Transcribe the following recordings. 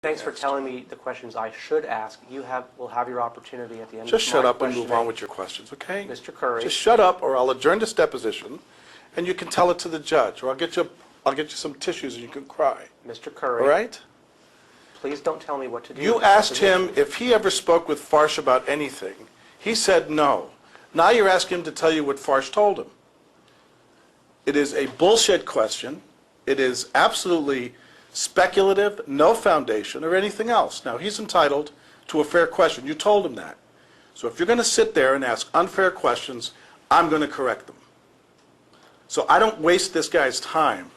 Thanks for telling me the questions I should ask. Will have your opportunity at the end Just of shut my up and move questioning. on with your questions, okay? Mr. Curry. Just shut up, or I'll adjourn this deposition, and you can tell it to the judge, or I'll get you some tissues and you can cry. Mr. Curry. All right? Please don't tell me what to do. You asked him if he ever spoke with Farsh about anything. He said no. Now you're asking him to tell you what Farsh told him. It is a bullshit question. It is absolutely speculative, no foundation, or anything else. Now, he's entitled to a fair question. You told him that. So if you're going to sit there and ask unfair questions, I'm going to correct them. So I don't waste this guy's time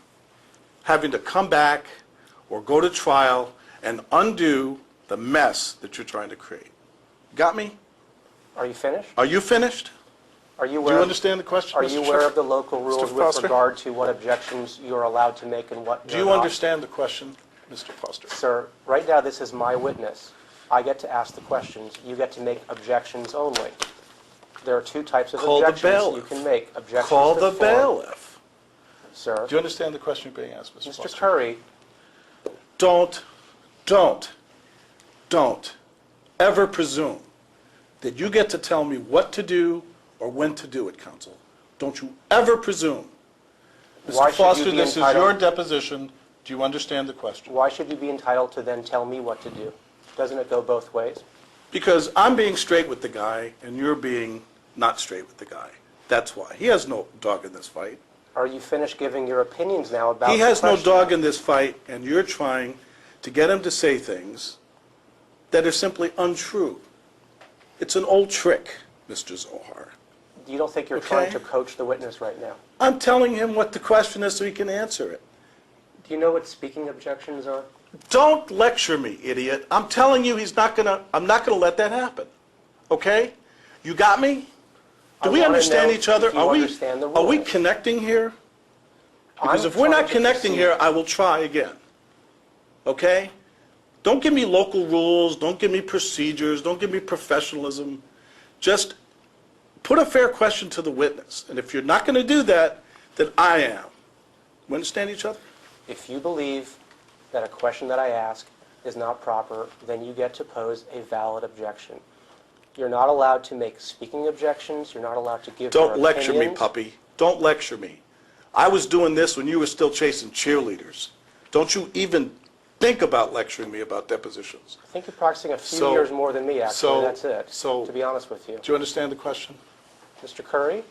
having to come back or go to trial and undo the mess that you're trying to create. Got me? Are you finished? Are you finished? Are you Do aware you understand the question, Are Mr. you aware Schiff? of the local rules Mr. with Foster? regard to what objections you're allowed to make and what Do you're you not? understand the question, Mr. Foster? Sir, right now this is my witness. I get to ask the questions. You get to make objections only. There are two types of Call the objections bailiff. you can make. Objections Call to the form. bailiff. Sir, Do you understand the question you're being asked, Mr. Mr. Foster? Curry, Don't ever presume that you get to tell me what to do or when to do it, counsel. Don't you ever presume. Why Mr. should you Foster, be this is entitled- your deposition. Do you understand the question? why should you be entitled to then tell me what to do? Doesn't it go both ways? Because I'm being straight with the guy and you're being not straight with the guy. That's why. He has no dog in this fight. Are you finished giving your opinions now about He the has no question? dog in this fight, and you're trying to get him to say things that are simply untrue. It's an old trick, Mr. Zohar. You don't think you're Okay. trying to coach the witness right now? I'm telling him what the question is so he can answer it. Do you know what speaking objections are? Don't lecture me, idiot. I'm telling you I'm not gonna let that happen. Okay? You got me? I Do we wanna understand know each other? if you understand the Are we rules. connecting here? Because I'm if we're trying not to connecting proceed. here, I will try again. Okay? Don't give me local rules, don't give me procedures, don't give me professionalism. Just put a fair question to the witness. And if you're not going to do that, then I am. We understand each other? If you believe that a question that I ask is not proper, then you get to pose a valid objection. You're not allowed to make speaking objections. You're not allowed to give your Don't lecture me, opinions. puppy. Don't lecture me. I was doing this when you were still chasing cheerleaders. Don't you even think about lecturing me about depositions. I think you're practicing a few So- years more than me, actually. so- That's it, so- to be honest with you. Do you understand the question? Mr. Curry,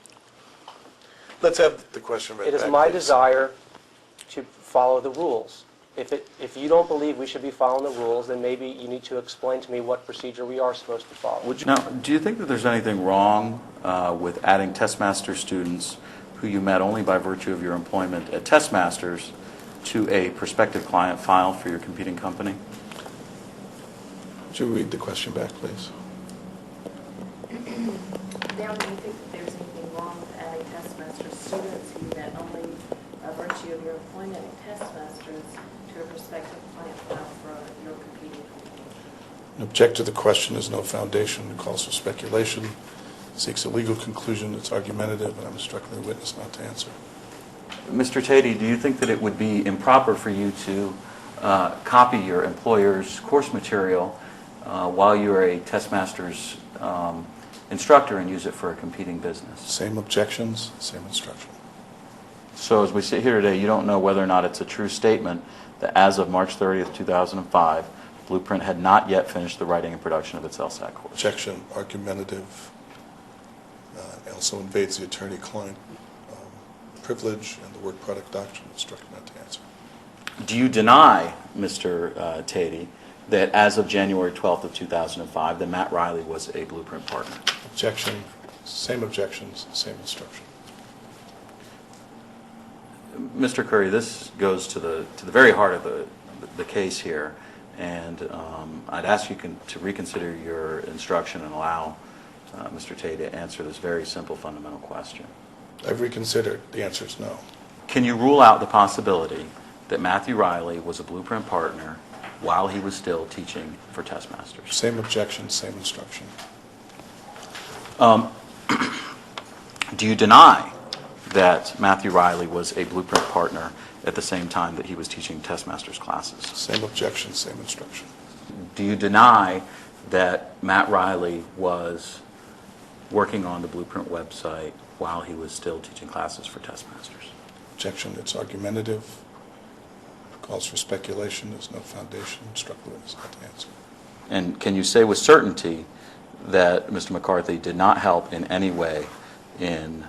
Let's have the question read it is back, my please. desire to follow the rules. If you don't believe we should be following the rules, then maybe you need to explain to me what procedure we are supposed to follow. Now, do you think that there's anything wrong with adding Testmaster students who you met only by virtue of your employment at Testmasters to a prospective client file for your competing company? Would you read the question back, please? Now, do you think that there's anything wrong with adding Testmaster students who met only by virtue of your employment at Testmasters to a prospective client file for your competing company? Object to the question is no foundation. It calls for speculation, seeks a legal conclusion, it's argumentative, and I'm instructing the witness not to answer. Mr. Tatey, do you think that it would be improper for you to copy your employer's course material while you're a Testmasters instructor and use it for a competing business? Same objections, same instruction. So as we sit here today, you don't know whether or not it's a true statement that as of March 30th, 2005, Blueprint had not yet finished the writing and production of its LSAT course. Objection, argumentative, also invades the attorney-client privilege and the work product doctrine, instructed not to answer. Do you deny, Mr. Tatey, that as of January 12th of 2005, that Matt Riley was a Blueprint partner? Objection, same objections, same instruction. Mr. Curry, this goes to the very heart of the case here, and I'd ask you to reconsider your instruction and allow Mr. Tatey to answer this very simple fundamental question. I've reconsidered. The answer is no. Can you rule out the possibility that Matthew Riley was a Blueprint partner while he was still teaching for Testmasters? Same objection, same instruction. Do you deny that Matthew Riley was a Blueprint partner at the same time that he was teaching test masters classes? Same objection, same instruction. Do you deny that Matt Riley was working on the Blueprint website while he was still teaching classes for test masters? Objection, it's argumentative, calls for speculation, there's no foundation, instruct the witness not to answer. And can you say with certainty that Mr. McCarthy did not help in any way in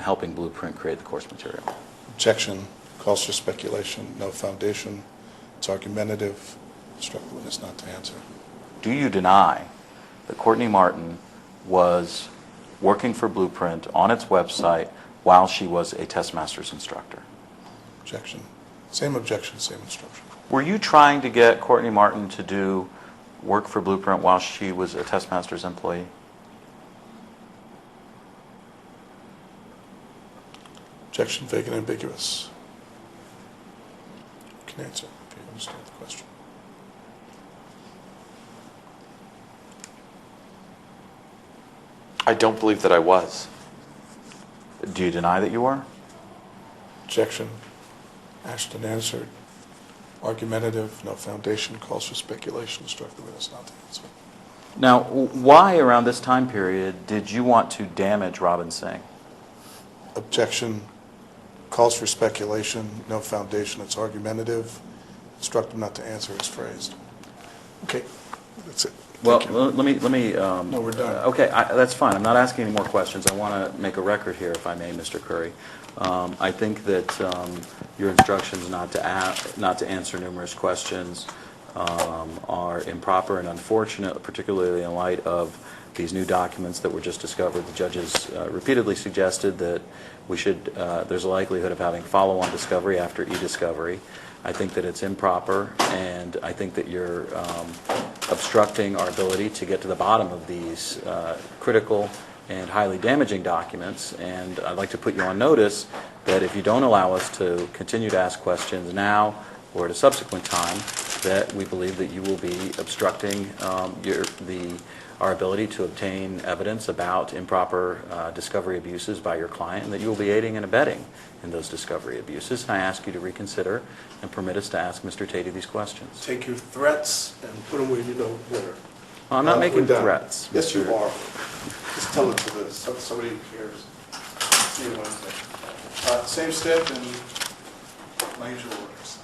helping Blueprint create the course material? Objection, calls for speculation, no foundation, it's argumentative, instruct the witness not to answer. Do you deny that Courtney Martin was working for Blueprint on its website while she was a test masters instructor? Objection, same objection, same instruction. Were you trying to get Courtney Martin to do work for Blueprint while she was a test masters employee? Objection, vague and ambiguous. You can answer if you understand the question. I don't believe that I was. Do you deny that you were? Objection, asked and answered. Argumentative, no foundation, calls for speculation, instruct the witness not to answer. Now, why around this time period did you want to damage Robin Singh? Objection, calls for speculation, no foundation, it's argumentative, instruct him not to answer as phrased. Okay, that's it. Well, Thank you. let me. No, we're done. Okay, that's fine. I'm not asking any more questions. I want to make a record here, if I may, Mr. Curry. I think that your instructions not to answer numerous questions are improper and unfortunate, particularly in light of these new documents that were just discovered. The judges repeatedly suggested that we should. There's a likelihood of having follow-on discovery after e-discovery. I think that it's improper, and I think that you're obstructing our ability to get to the bottom of these critical and highly damaging documents. And I'd like to put you on notice that if you don't allow us to continue to ask questions now or at a subsequent time, that we believe that you will be obstructing our ability to obtain evidence about improper discovery abuses by your client, and that you will be aiding and abetting in those discovery abuses. And I ask you to reconsider and permit us to ask Mr. Tatey these questions. Take your threats and put them where you know better. Well, I'm not making We're done. threats. Yes, Mr. you are. Just tell it to somebody who cares. See you Wednesday. Same step and my usual orders.